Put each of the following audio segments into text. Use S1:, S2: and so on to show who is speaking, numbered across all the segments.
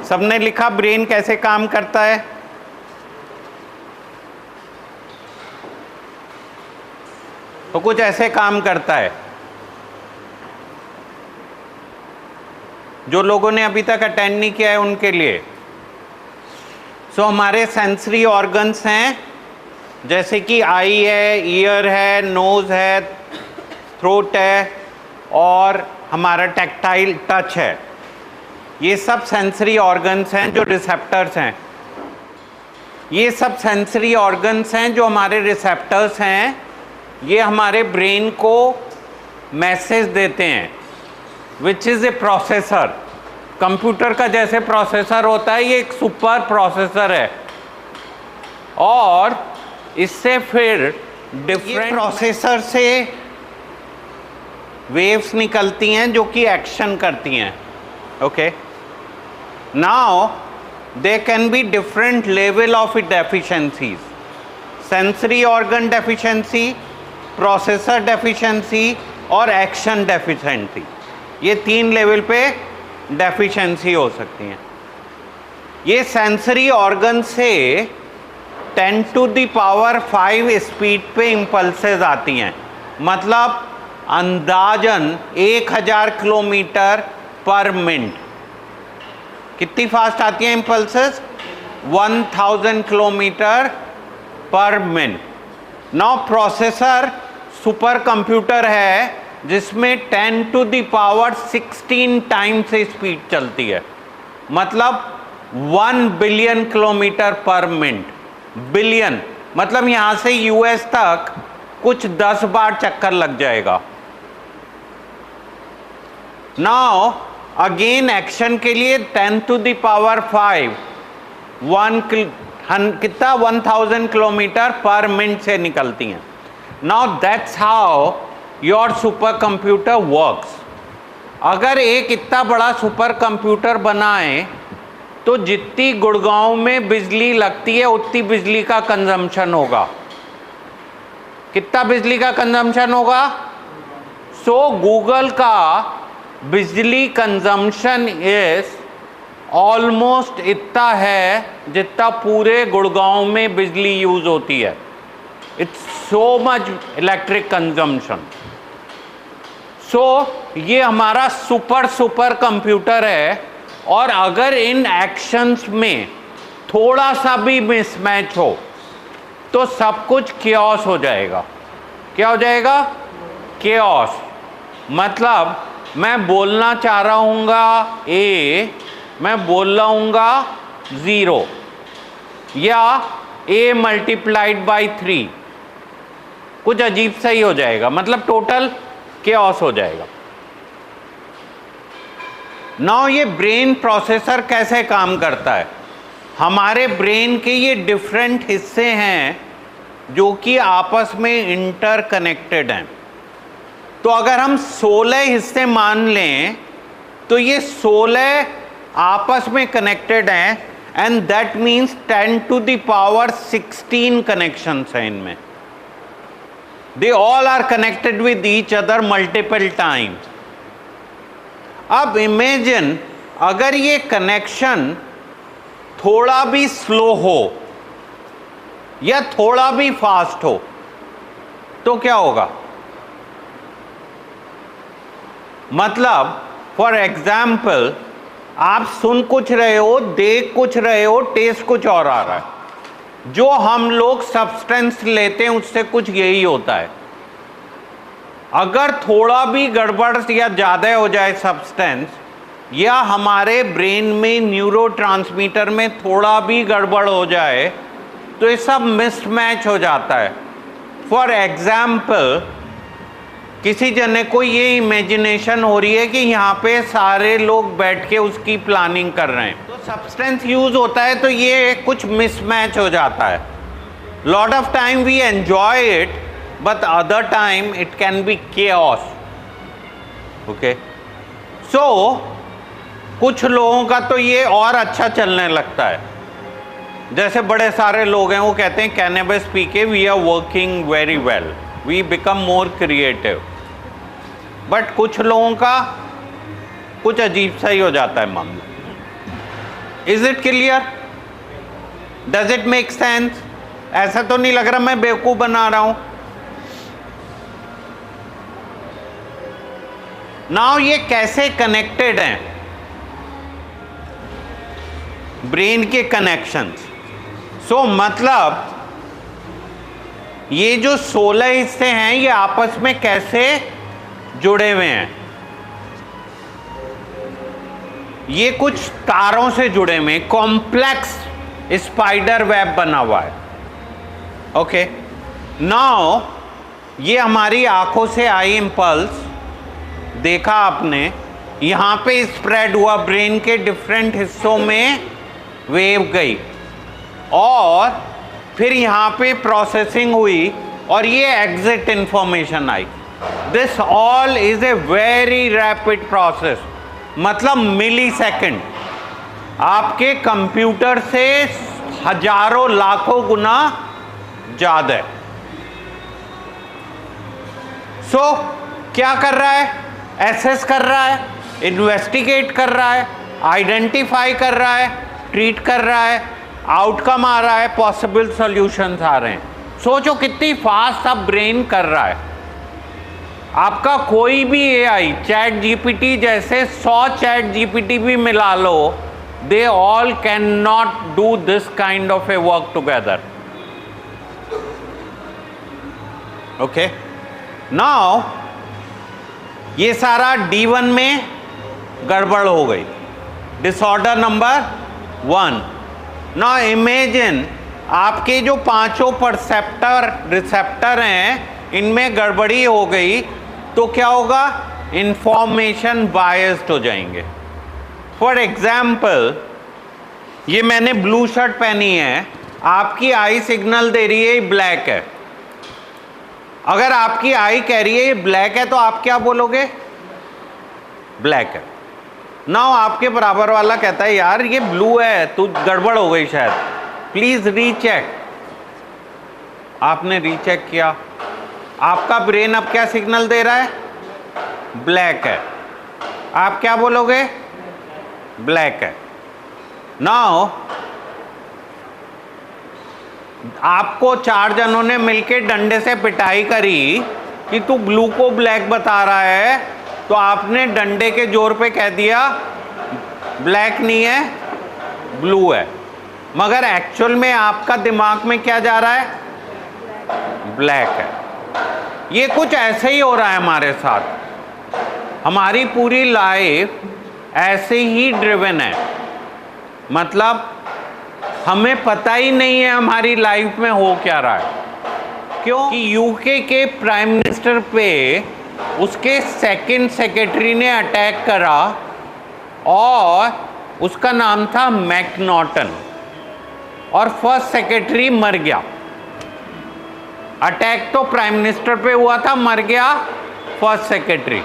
S1: सबने लिखा ब्रेन कैसे काम करता है? तो कुछ ऐसे काम करता है। जो लोगों ने अभी तक अटेंड नहीं किया है उनके लिए, सो हमारे सेंसरी ऑर्गन्स हैं, जैसे कि आई है, ईयर है, नोज है, थ्रोट है और हमारा टैक्टाइल टच है। ये सब सेंसरी ऑर्गन्स हैं जो रिसेप्टर्स हैं। ये सब सेंसरी ऑर्गन्स हैं जो हमारे रिसेप्टर्स हैं। ये हमारे ब्रेन को मैसेज देते हैं, which is a processor. Computer का जैसे प्रोसेसर होता है, ये एक सुपर प्रोसेसर है। और इससे फिर डिफरेंट प्रोसेसर से वेव्स निकलती हैं जो कि एक्शन करती हैं। Okay, now they can be different level of deficiencies, sensory organ deficiency, processor deficiency और एक्शन डेफिशिएंसी। ये 3 लेवल पे डेफिशिएंसी हो सकती हैं। ये सेंसरी ऑर्गन से 10⁵ स्पीड पे इम्पल्सेस आती हैं, मतलब अंदाजन 1000 किलोमीटर पर मिनट। कितनी फास्ट आती हैं इम्पल्सेस? 1000 किलोमीटर पर minute. Now processor super computer है जिसमें 10⁻16 टाइम्स से स्पीड चलती है, मतलब 1 बिलियन किलोमीटर पर मिनट। बिलियन मतलब यहां से यूएस तक कुछ 10 बार चक्कर लग जाएगा। नाउ अगेन एक्शन के लिए 10⁵ 1000 किलोमीटर पर मिनट से निकलती हैं। Now that's how your super computer works. अगर एक इतना बड़ा सुपर कंप्यूटर बनाएं तो जितनी गुड़गांव में बिजली लगती है उतनी बिजली का कंजम्पशन होगा। कितना बिजली का कंजम्पशन होगा? सो गूगल का बिजली कंजम्पशन इज ऑलमोस्ट इतना है जितना पूरे गुड़गांव में बिजली यूज होती है। It's so much electric consumption. So ये हमारा सुपर कंप्यूटर है, और अगर इन एक्शंस में थोड़ा सा भी मिसमैच हो तो सब कुछ केओस हो जाएगा। क्या हो जाएगा? केओस। मतलब मैं बोलना चाह रहा हूँगा A, मैं बोल रहा हूँगा 0 या A × 3, कुछ अजीब सा ही हो जाएगा, मतलब टोटल केओस हो जाएगा। नाउ ये ब्रेन प्रोसेसर कैसे काम करता है? हमारे ब्रेन के ये डिफरेंट हिस्से हैं जो कि आपस में इंटरकनेक्टेड हैं। तो अगर हम 16 हिस्से मान लें तो ये 16 आपस में कनेक्टेड हैं, एंड दैट मीन्स 10⁻16 कनेक्शंस हैं इनमें। They all are connected with each other multiple times. अब इमेजिन अगर ये कनेक्शन थोड़ा भी स्लो हो या थोड़ा भी फास्ट हो तो क्या होगा? मतलब फॉर एग्जाम्पल आप सुन कुछ रहे हो, देख कुछ रहे हो, टेस्ट कुछ और आ रहा है। जो हम लोग सब्सटेंस लेते हैं उससे कुछ यही होता है। अगर थोड़ा भी गड़बड़ या ज़्यादा हो जाए सब्सटेंस, या हमारे ब्रेन में न्यूरोट्रांसमीटर में थोड़ा भी गड़बड़ हो जाए तो ये सब मिसमैच हो जाता है। फॉर एग्जाम्पल किसी जने को ये इमेजिनेशन हो रही है कि यहाँ पे सारे लोग बैठ के उसकी प्लानिंग कर रहे हैं, तो सब्सटेंस यूज होता है तो ये कुछ मिसमैच हो जाता है। Lot of time we enjoy it, but other time it can be chaos. Okay, so कुछ लोगों का तो ये और अच्छा चलने लगता है। जैसे बड़े सारे लोग हैं वो कहते हैं कैनबिस पी के we are working very well, we become more creative. But कुछ लोगों का कुछ अजीब सा ही हो जाता है मामला। Is it clear? Does it make sense? ऐसा तो नहीं लग रहा मैं बेवकूफ बना रहा हूं? नाउ ये कैसे कनेक्टेड हैं ब्रेन के कनेक्शंस? सो मतलब ये जो 16 हिस्से हैं ये आपस में कैसे जुड़े हुए हैं? ये कुछ तारों से जुड़े हुए, कॉम्प्लेक्स स्पाइडर वेब बना हुआ है। ओके, नाउ ये हमारी आंखों से आई इंपल्स, देखा आपने, यहां पे स्प्रेड हुआ, ब्रेन के डिफरेंट हिस्सों में वेव गई और फिर यहां पे प्रोसेसिंग हुई और ये exit information I. This all is a very rapid process, मतलब मिली सेकेंड, आपके कंप्यूटर से हजारों लाखों गुना ज्यादा है। सो क्या कर रहा है? एसेस कर रहा है, इन्वेस्टिगेट कर रहा है, आइडेंटिफाई कर रहा है, ट्रीट कर रहा है, आउटकम आ रहा है, पॉसिबल सॉल्यूशंस आ रहे हैं। सोचो कितनी फास्ट अब ब्रेन कर रहा है। आपका कोई भी एआई, चैट जीपीटी जैसे 100 चैट जीपीटी भी मिला लो, they all can not do this kind of a work together. Okay, now ये सारा D1 में गड़बड़ हो गई, डिसऑर्डर नंबर 1। नाउ इमेजिन आपके जो पांचों रिसेप्टर हैं इनमें गड़बड़ी हो गई तो क्या होगा? इंफॉर्मेशन बायस्ड हो जाएंगे। फॉर एग्जाम्पल, ये मैंने ब्लू शर्ट पहनी है, आपकी आई सिग्नल दे रही है ब्लैक है। अगर आपकी आई कह रही है ये ब्लैक है तो आप क्या बोलोगे? ब्लैक है। नाउ आपके बराबर वाला कहता है यार ये ब्लू है, तो गड़बड़ हो गई शायद, प्लीज रीचेक। आपने रीचेक किया, आपका ब्रेन अब क्या सिग्नल दे रहा है? ब्लैक है। आप क्या बोलोगे? ब्लैक है। नाउ आपको 4 जनों ने मिलकर डंडे से पिटाई करी कि तू ब्लू को ब्लैक बता रहा है, तो आपने डंडे के जोर पे कह दिया ब्लैक नहीं है, ब्लू है, मगर एक्चुअल में आपका दिमाग में क्या जा रहा है? ब्लैक है। ये कुछ ऐसे ही हो रहा है हमारे साथ। हमारी पूरी लाइफ ऐसे ही ड्रिवन है, मतलब हमें पता ही नहीं है हमारी लाइफ में हो क्या रहा है। क्यों? कि यूके के प्राइम मिनिस्टर पे उसके सेकंड सेक्रेटरी ने अटैक करा और उसका नाम था मैकनॉटन, और फर्स्ट सेक्रेटरी मर गया। अटैक तो प्राइम मिनिस्टर पे हुआ था, मर गया फर्स्ट सेक्रेटरी।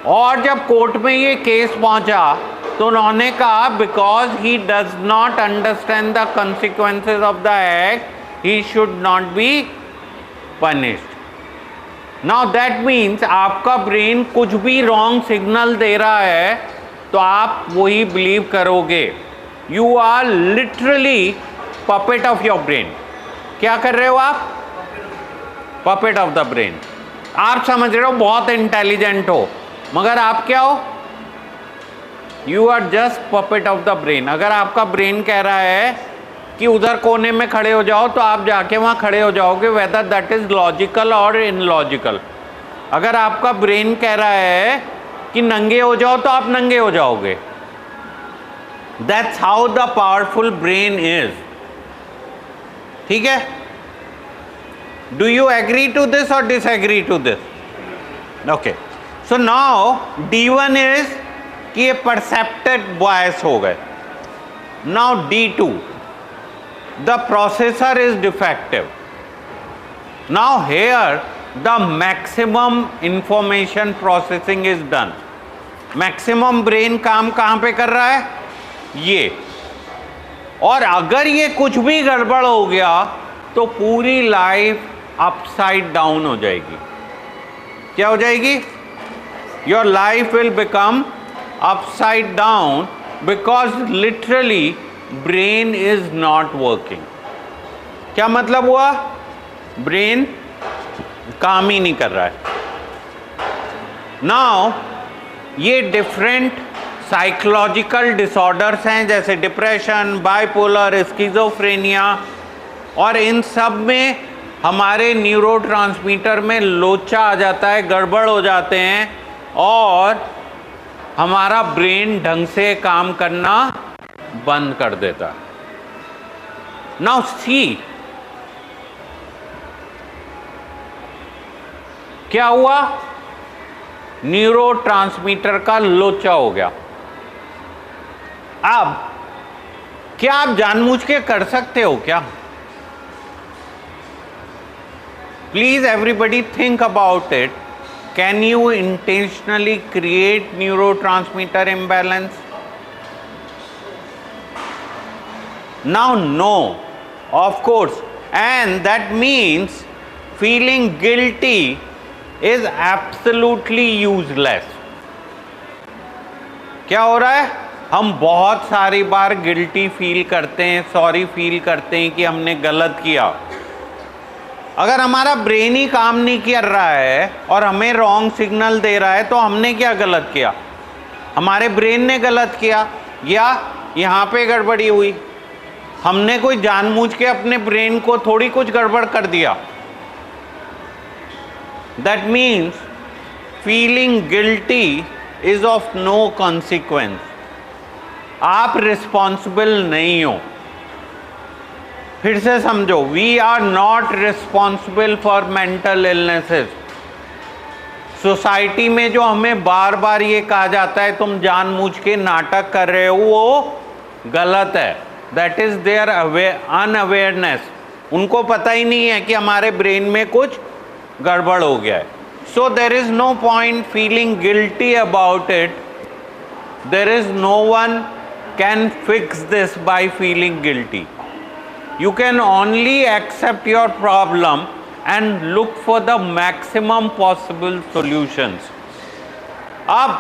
S1: और जब कोर्ट में ये केस पहुंचा तो उन्होंने कहा because he does not understand the consequences of the act he should not be punished. Now that means आपका ब्रेन कुछ भी रॉन्ग सिग्नल दे रहा है तो आप वही बिलीव करोगे। You are literally puppet of your brain. क्या कर रहे हो आप? Puppet of the brain. आप समझ रहे हो बहुत इंटेलिजेंट हो, मगर आप क्या हो? You are just puppet of the brain. अगर आपका ब्रेन कह रहा है कि उधर कोने में खड़े हो जाओ तो आप जाके वहाँ खड़े हो जाओगे, वेदर दैट इज लॉजिकल और इनलॉजिकल। अगर आपका ब्रेन कह रहा है कि नंगे हो जाओ तो आप नंगे हो जाओगे। That's how the powerful brain is. ठीक है? Do you agree to this और disagree to this? Okay, so now D1 is कि ये परसेप्टेड बॉयस हो गए। Now D2, the processor is defective. Now here the maximum information processing is done. Maximum brain काम कहां पे कर रहा है? ये। और अगर ये कुछ भी गड़बड़ हो गया तो पूरी लाइफ अपसाइड डाउन हो जाएगी। क्या हो जाएगी? Your life will become upside down because literally brain is not working. क्या मतलब हुआ? ब्रेन काम ही नहीं कर रहा है. नाउ ये डिफरेंट साइकोलॉजिकल डिसऑर्डर्स हैं जैसे डिप्रेशन, बाइपोलर, स्किज़ोफ्रेनिया, और इन सब में हमारे न्यूरोट्रांसमीटर में लोचा आ जाता है, गड़बड़ हो जाते हैं और हमारा ब्रेन ढंग से काम करना बंद कर देता है. नाउ सी क्या हुआ? न्यूरोट्रांसमीटर का लोचा हो गया. अब क्या आप जानबूझ के कर सकते हो क्या? Please everybody think about it. Can you intentionally create neurotransmitter imbalance? Now no, of course, and that means feeling guilty is absolutely useless. क्या हो रहा है? हम बहुत सारी बार गिल्टी फील करते हैं, सॉरी फील करते हैं कि हमने गलत किया. अगर हमारा ब्रेन ही काम नहीं कर रहा है और हमें रॉन्ग सिग्नल दे रहा है तो हमने क्या गलत किया? हमारे ब्रेन ने गलत किया या यहाँ पे गड़बड़ी हुई? हमने कोई जानबूझ के अपने ब्रेन को थोड़ी कुछ गड़बड़ कर दिया. That means feeling guilty is of no consequence. आप रिस्पॉन्सिबल नहीं हो. फिर से समझो, we are not responsible for mental illnesses. Society में जो हमें बार बार ये कहा जाता है तुम जानबूझ के नाटक कर रहे हो, वो गलत है. That is their unawareness. उनको पता ही नहीं है कि हमारे ब्रेन में कुछ गड़बड़ हो गया है. So there is no point feeling guilty about it. There is no one can fix this by feeling guilty. You can only accept your problem and look for the maximum possible solutions. अब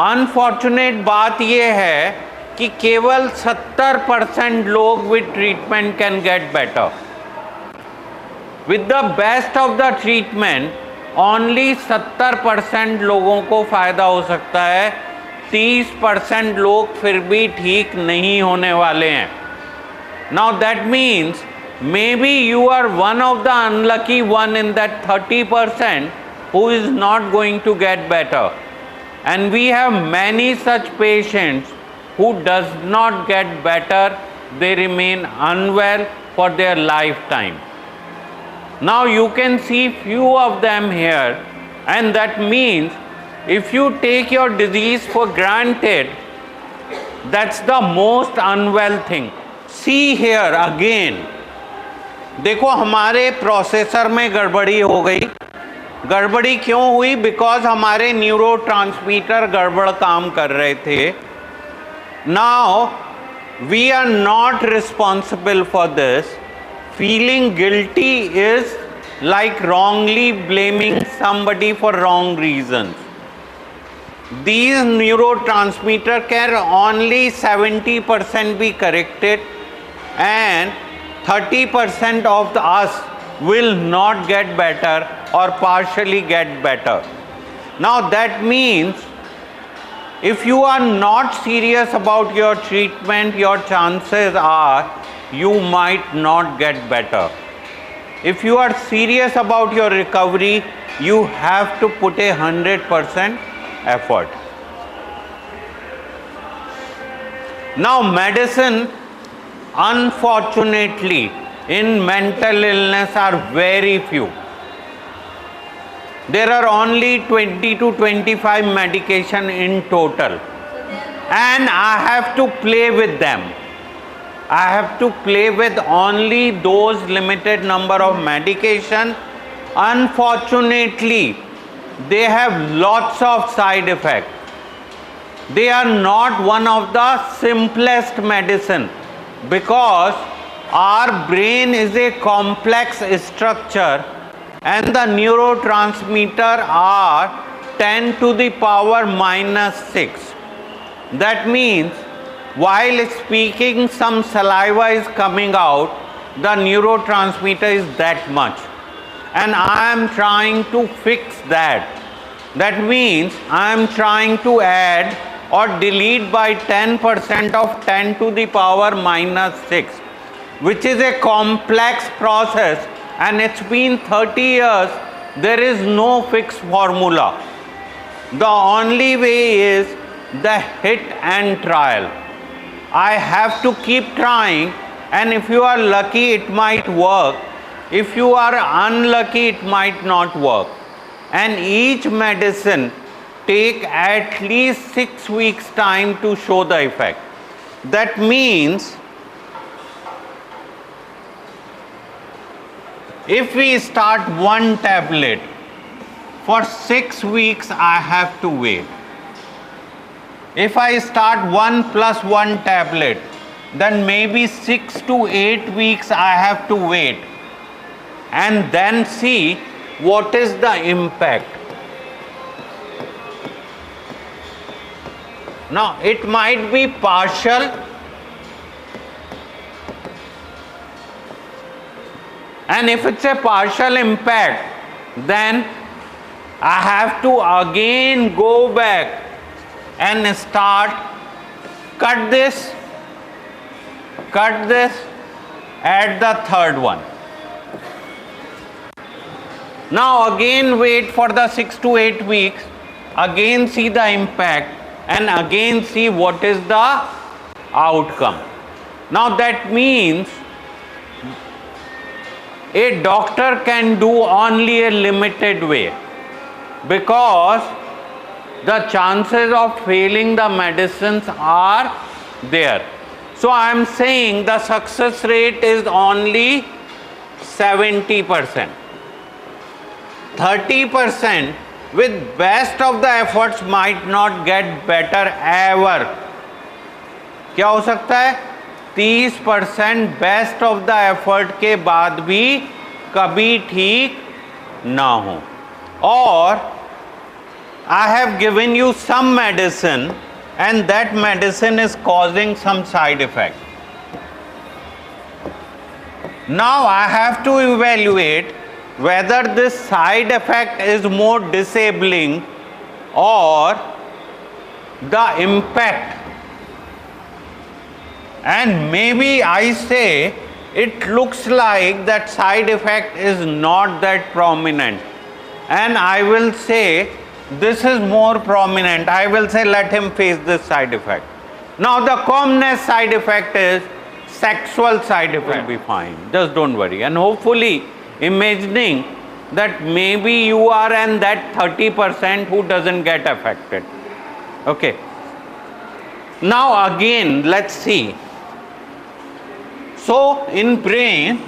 S1: unfortunate बात यह है कि केवल 70% लोग with treatment can get better. With the best of the treatment, only 70% लोगों को फ़ायदा हो सकता है. 30% लोग फिर भी ठीक नहीं होने वाले हैं. Now that means maybe you are one of the unlucky one in that 30% who is not going to get better. And we have many such patients who does not get better. They remain unwell for their lifetime. Now you can see few of them here, and that means if you take your disease for granted, that's the most unwell thing. See here again. देखो हमारे processor में गड़बड़ी हो गई. गड़बड़ी क्यों हुई? Because हमारे न्यूरोट्रांसमीटर गड़बड़ काम कर रहे थे. Now we are not responsible for this. Feeling guilty is like wrongly blaming somebody for wrong reasons. These neurotransmitter can only 70% be corrected, and 30% of us will not get better or partially get better. Now that means if you are not serious about your treatment, your chances are you might not get better. If you are serious about your recovery, you have to put 100% effort. Now medicine, unfortunately, in mental illness are very few. There are only 20 to 25 medication in total, and I have to play with them. I have to play with only those limited number of medication. Unfortunately, they have lots of side effects. They are not one of the simplest medicine because our brain is a complex structure and the neurotransmitter are 10 to the power minus 6. That means while speaking some saliva is coming out, the neurotransmitter is that much, and I am trying to fix that. That means I am trying to add or delete by 10% of 10 to the power minus 6, which is a complex process, and it's been 30 years. There is no fixed formula. The only way is the hit and trial. I have to keep trying, and if you are lucky it might work. If you are unlucky it might not work. And each medicine take at least 6 weeks time to show the effect. That means if we start one tablet, for 6 weeks I have to wait. If I start 1 plus 1 tablet, then maybe 6 to 8 weeks I have to wait, and then see what is the impact. Now it might be partial, and if it's a partial impact, then I have to again go back and start, cut this, add the third one. Now again wait for the 6 to 8 weeks, again see the impact, and again see what is the outcome. Now that means a doctor can do only a limited way, because the chances of failing the medicines are there. So I am saying the success rate is only 70%. 30% with best of the efforts might not get better ever. क्या हो सकता है? 30% best of the effort के बाद भी कभी ठीक ना हो. और I have given you some medicine, and that medicine is causing some side effect. Now I have to evaluate whether this side effect is more disabling or the impact. And maybe I say it looks like that side effect is not that prominent, and I will say this is more prominent. I will say let him face this side effect. Now the commonest side effect is sexual side effect. Will be fine, just don't worry. And hopefully imagining that maybe you are in that 30% who doesn't get affected. Okay. Now again let's see. So in brain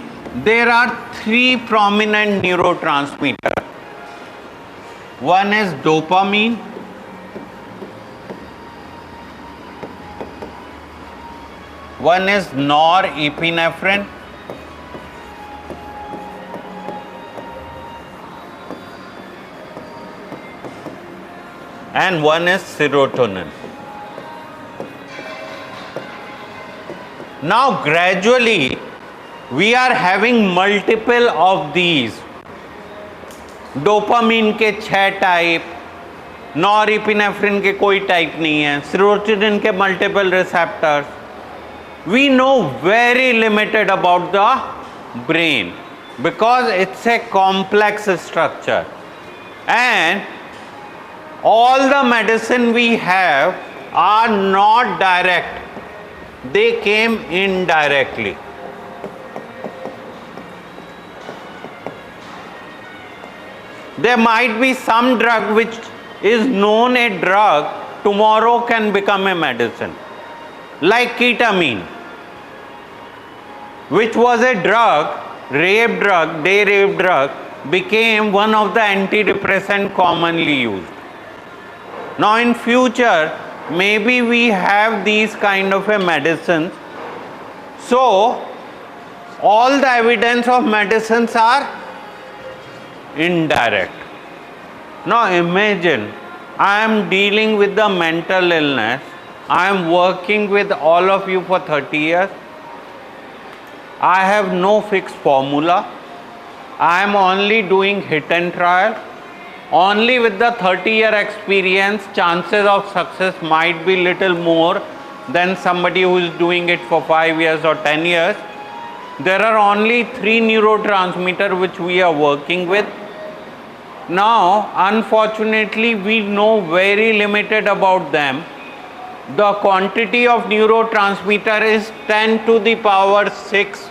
S1: there are 3 prominent neurotransmitters. One is dopamine, one is norepinephrine, and one is serotonin. Now gradually we are having multiple of these. Dopamine के 6 type, norepinephrine के कोई type नहीं है, serotonin के multiple receptors. We know very limited about the brain because it's a complex structure, and all the medicine we have are not direct, they came indirectly. There might be some drug which is known a drug, tomorrow can become a medicine. Like ketamine, which was a drug, rape drug, day rape drug, became one of the antidepressant commonly used. Now in future, maybe we have these kind of a medicines. So all the evidence of medicines are indirect. Now imagine I am dealing with the mental illness I am working with all of you for 30 years. I have no fixed formula. I am only doing hit and trial. Only with the 30-year experience, chances of success might be little more than somebody who is doing it for 5 years or 10 years. There are only 3 neurotransmitters which we are working with. Now, unfortunately, we know very limited about them. The quantity of neurotransmitter is 10 to the power 6.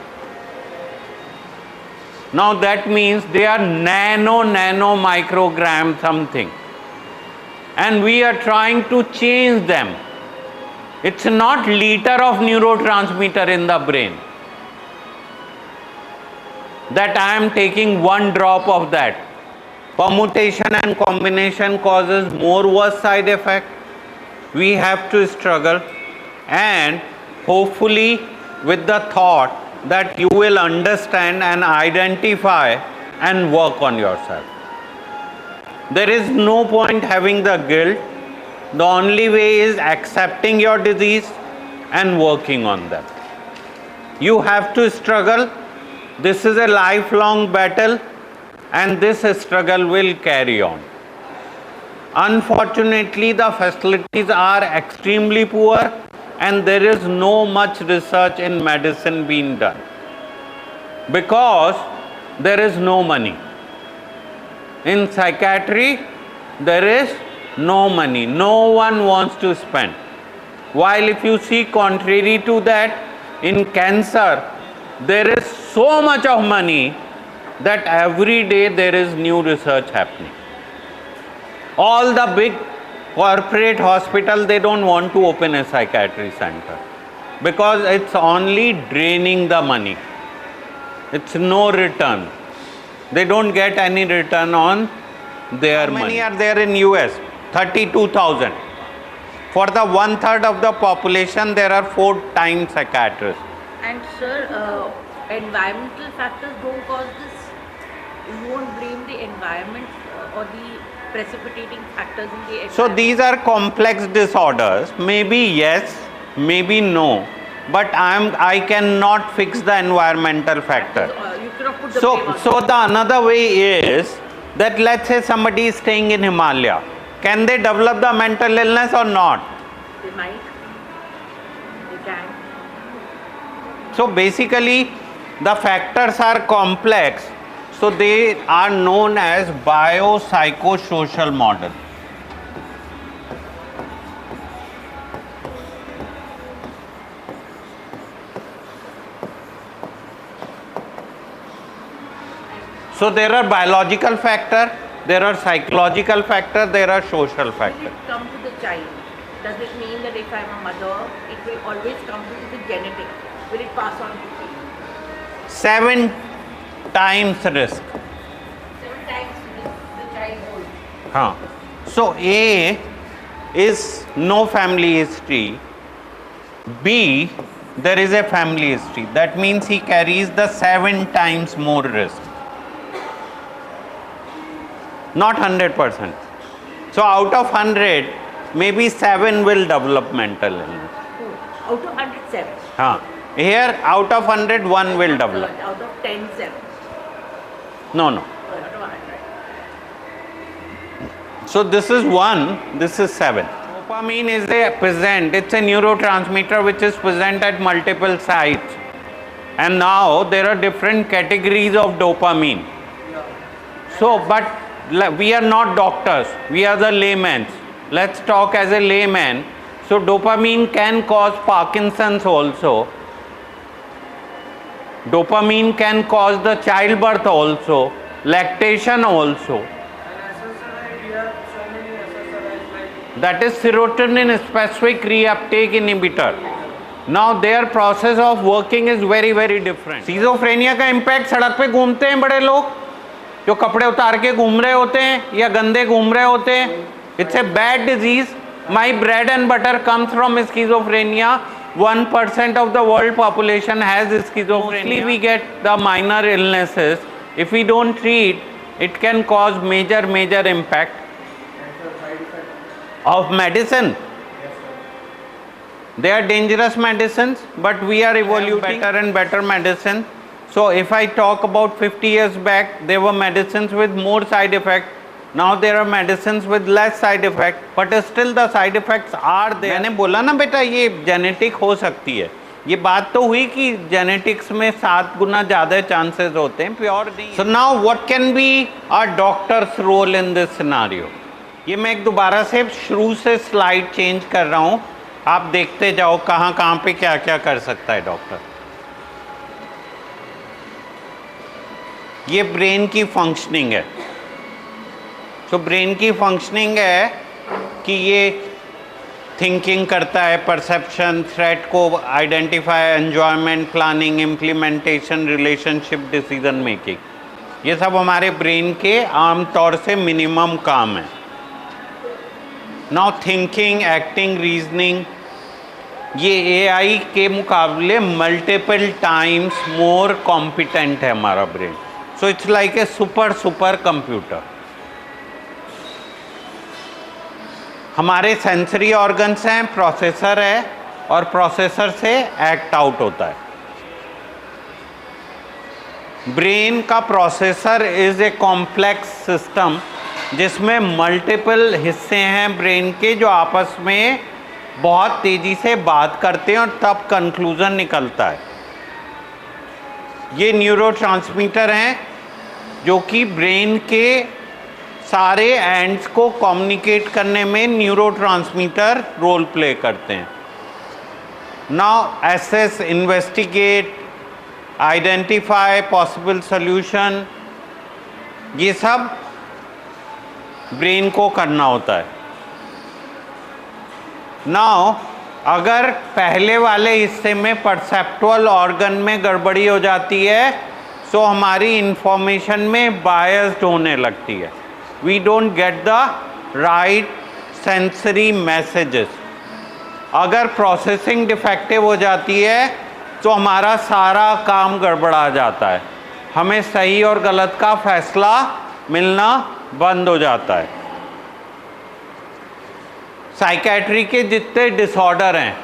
S1: Now that means they are nano microgram something. And we are trying to change them. It's not liter of neurotransmitter in the brain that I am taking 1 drop of that. Permutation and combination causes more worse side effect. We have to struggle, and hopefully with the thought that you will understand and identify and work on yourself. There is no point having the guilt. The only way is accepting your disease and working on them. You have to struggle. This is a lifelong battle, and this struggle will carry on. Unfortunately, the facilities are extremely poor, and there is no much research in medicine being done because there is no money. In psychiatry, there is no money. No one wants to spend. While if you see contrary to that, in cancer, there is so much of money that every day there is new research happening. All the big corporate hospitals, they don't want to open a psychiatry center because it's only draining the money. It's no return. They don't get any return on their money. How many are there in US? 32,000. For the 1/3 of the population, there are 4 times psychiatrists.
S2: And sir, environmental factors don't cause this. You won't blame the environment or the precipitating factors in the environment.
S1: So these are complex disorders. Maybe yes, maybe no. But I cannot fix the environmental factor.
S2: You cannot put the blame on
S1: So the another way is that let's say somebody is staying in Himalaya. Can they develop the mental illness or not?
S2: They might. They can.
S1: So basically, the factors are complex. So they are known as biopsychosocial model. So there are biological factors, there are psychological factors, there are social
S2: Will
S1: factors.
S2: it come to the child? Does it mean that if I'm a mother, it will always come to the genetic? Will it pass on to me?
S1: 7 times risk.
S2: 7 times the child old.
S1: Huh. So A is no family history. B, there is a family history. That means he carries the 7 times more risk. Not 100%. So out of 100, maybe 7 will develop mental illness.
S2: Oh, out of 107.
S1: Huh. Here, out of 100, 1 will develop.
S2: Out of 10, 7.
S1: No.
S2: Out of 100.
S1: So this is 1, this is 7. Dopamine is it's a neurotransmitter which is present at multiple sites. And now there are different categories of dopamine. So, but we are not doctors, we are the laymen. Let's talk as a layman. So dopamine can cause Parkinson's also. Dopamine can cause the childbirth also, lactation also. That is serotonin specific reuptake inhibitor. Now their process of working is very different. Schizophrenia का impact सड़क पे घूमते हैं बड़े लोग जो कपड़े उतार के घूम रहे होते हैं या गंदे घूम रहे होते हैं. It's a bad disease. My bread and butter comes from schizophrenia. 1% of the world population has schizophrenia. Mostly we get the minor illnesses. If we don't treat, it can cause major impact of medicine. They are dangerous medicines, but we are evolving better and better medicine. So if I talk about 50 years back, there were medicines with more side effects. Now there are medicines with less side effect, but still the side effects are there. मैंने बोला ना बेटा ये genetic हो सकती है, ये बात तो हुई कि जेनेटिक्स में 7 गुना ज़्यादा चांसेस होते हैं, प्योर नहीं। So now what can be our doctors role in this scenario. ये मैं एक दोबारा से शुरू से स्लाइड चेंज कर रहा हूँ, आप देखते जाओ कहाँ कहाँ पे क्या क्या कर सकता है डॉक्टर। ये ब्रेन की फंक्शनिंग है। तो ब्रेन की फंक्शनिंग है कि ये थिंकिंग करता है, परसेप्शन, थ्रेट को identify, enjoyment, planning, implementation, relationship, decision making, ये सब हमारे ब्रेन के आमतौर से मिनिमम काम है। नाउ थिंकिंग, एक्टिंग, रीजनिंग, ये एआई के मुकाबले मल्टीपल टाइम्स मोर कॉम्पिटेंट है हमारा brain. So it's like a super computer. हमारे सेंसरी ऑर्गन्स हैं, प्रोसेसर है, और प्रोसेसर से एक्ट आउट होता है। ब्रेन का processor is a complex system जिसमें मल्टीपल हिस्से हैं ब्रेन के जो आपस में बहुत तेज़ी से बात करते हैं और तब कंक्लूज़न निकलता है। ये न्यूरोट्रांसमीटर हैं जो कि ब्रेन के सारे एंड्स को कम्युनिकेट करने में न्यूरोट्रांसमीटर रोल प्ले करते हैं। Now assess, investigate, identify possible solution, ये सब ब्रेन को करना होता है। नाउ अगर पहले वाले हिस्से में परसेप्टुअल ऑर्गन में गड़बड़ी हो जाती है तो हमारी इंफॉर्मेशन में बायस्ड होने लगती है। We don't get the right sensory messages. अगर प्रोसेसिंग डिफेक्टिव हो जाती है तो हमारा सारा काम गड़बड़ा जाता है, हमें सही और गलत का फैसला मिलना बंद हो जाता है। साइकेट्री के जितने डिसऑर्डर हैं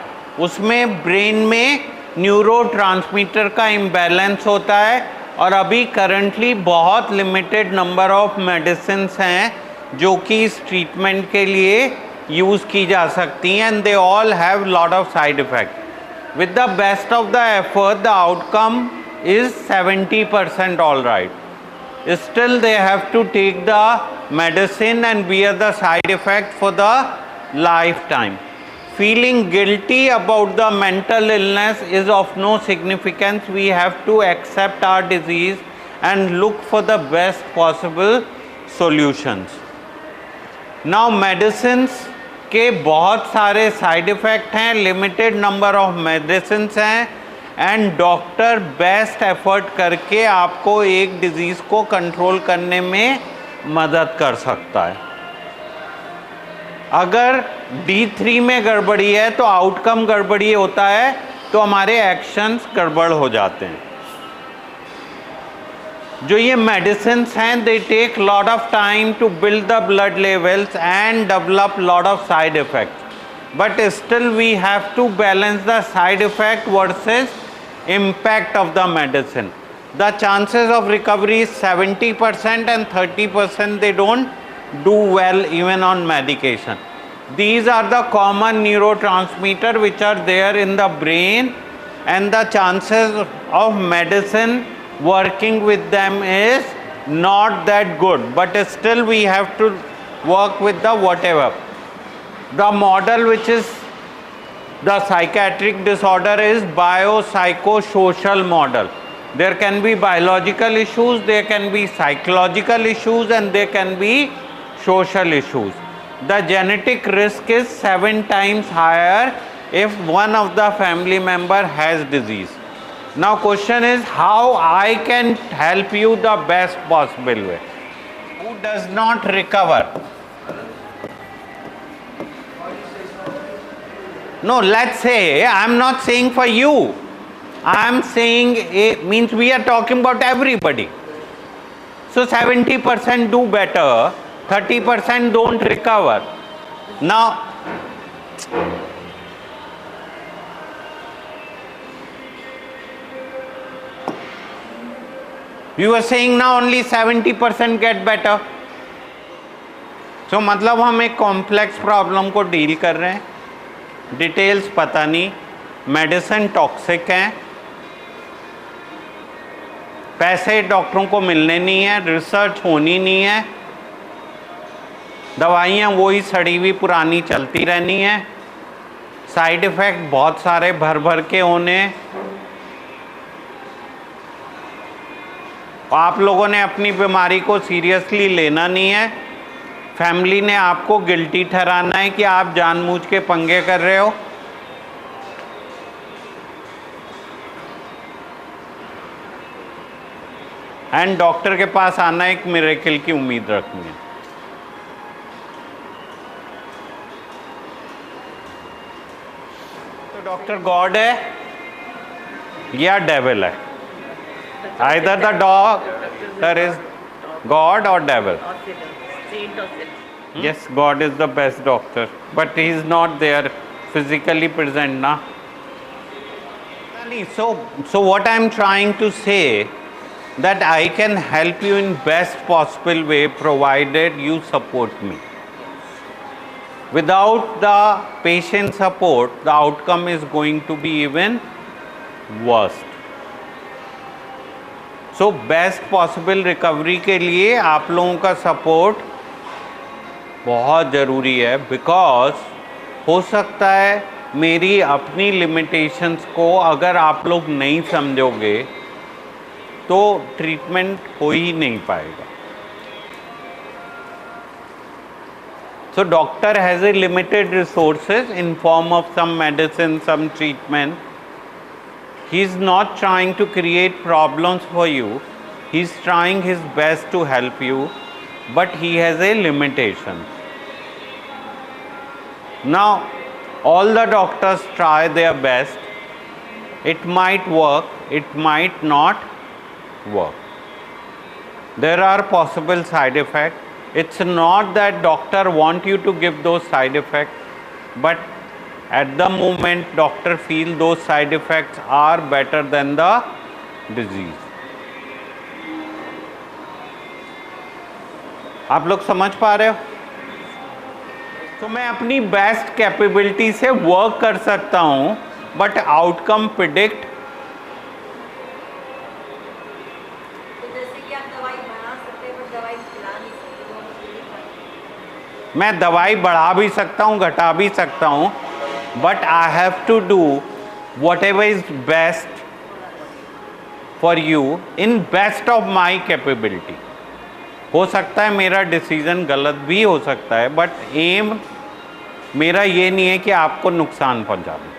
S1: उसमें ब्रेन में न्यूरोट्रांसमीटर का इम्बैलेंस होता है, और अभी करंटली बहुत लिमिटेड नंबर ऑफ मेडिसिन्स हैं जो कि इस ट्रीटमेंट के लिए यूज़ की जा सकती हैं, and they all have lot of side effect. With the best of the effort the outcome is 70% all right. Still they have to take the medicine and bear the side effect for the lifetime. Feeling guilty about the mental illness is of no significance. We have to accept our disease and look for the best possible solutions. Now medicines के बहुत सारे side effect हैं, limited number of medicines हैं, and doctor best effort करके आपको एक disease को control करने में मदद कर सकता है। अगर D3 में गड़बड़ी है तो आउटकम गड़बड़ी होता है, तो हमारे एक्शंस गड़बड़ हो जाते हैं। जो ये मेडिसिन्स हैं, they take lot of time to build the blood levels and develop lot of side effects, but still we have to balance the side effect versus impact of the medicine. The chances of recovery is 70% and 30% they don't do well even on medication. These are the common neurotransmitter which are there in the brain, and the chances of medicine working with them is not that good, but still we have to work with the whatever. The model which is the psychiatric disorder is biopsychosocial model. There can be biological issues, there can be psychological issues, and there can be social issues. The genetic risk is 7 times higher if one of the family member has disease. Now question is how I can help you the best possible way. Who does not recover? No, let's say, I am not saying for you. I am saying, means we are talking about everybody. So 70% do better, 30% don't recover. Now, You are saying now only 70% get better. So मतलब हम एक complex problem को deal कर रहे हैं, details पता नहीं, medicine toxic हैं, पैसे डॉक्टरों को मिलने नहीं है, रिसर्च होनी नहीं है, दवाइयाँ वही सड़ी हुई पुरानी चलती रहनी है, साइड इफ़ेक्ट बहुत सारे भर भर के होने। आप लोगों ने अपनी बीमारी को सीरियसली लेना नहीं है, फैमिली ने आपको गिल्टी ठहराना है कि आप जानबूझ के पंगे कर रहे हो। एंड डॉक्टर के पास आना एक मिरेकल की उम्मीद रखनी है। तो डॉक्टर गॉड है या डेविल है? Either the doctor is God or devil.
S2: Or sinner, saint or sinner.
S1: Yes, God is the best doctor, but he is not there physically present, na? So what I am trying to say that I can help you in best possible way provided you support me. Without the patient support, the outcome is going to be even worse. So best possible recovery के लिए आप लोगों का support बहुत ज़रूरी है, because हो सकता है मेरी अपनी लिमिटेशंस को अगर आप लोग नहीं समझोगे तो ट्रीटमेंट हो ही नहीं पाएगा। So doctor has a limited resources in form of some medicine, some treatment. He is not trying to create problems for you. He is trying his best to help you, but he has a limitation. Now, all the doctors try their best. It might work, it might not work. There are possible side effects. It's not that doctor want you to give those side effects, but at the moment doctor feel those side effects are better than the disease. आप लोग समझ पा रहे हो? तो मैं अपनी best capability से वर्क कर सकता हूं, बट आउटकम प्रिडिक्ट मैं दवाई बढ़ा भी सकता हूं, घटा भी सकता हूं, but I have to do whatever is best for you in best of my capability. हो सकता है मेरा डिसीजन गलत भी हो सकता है, बट एम मेरा ये नहीं है कि आपको नुकसान पहुंचा दूं।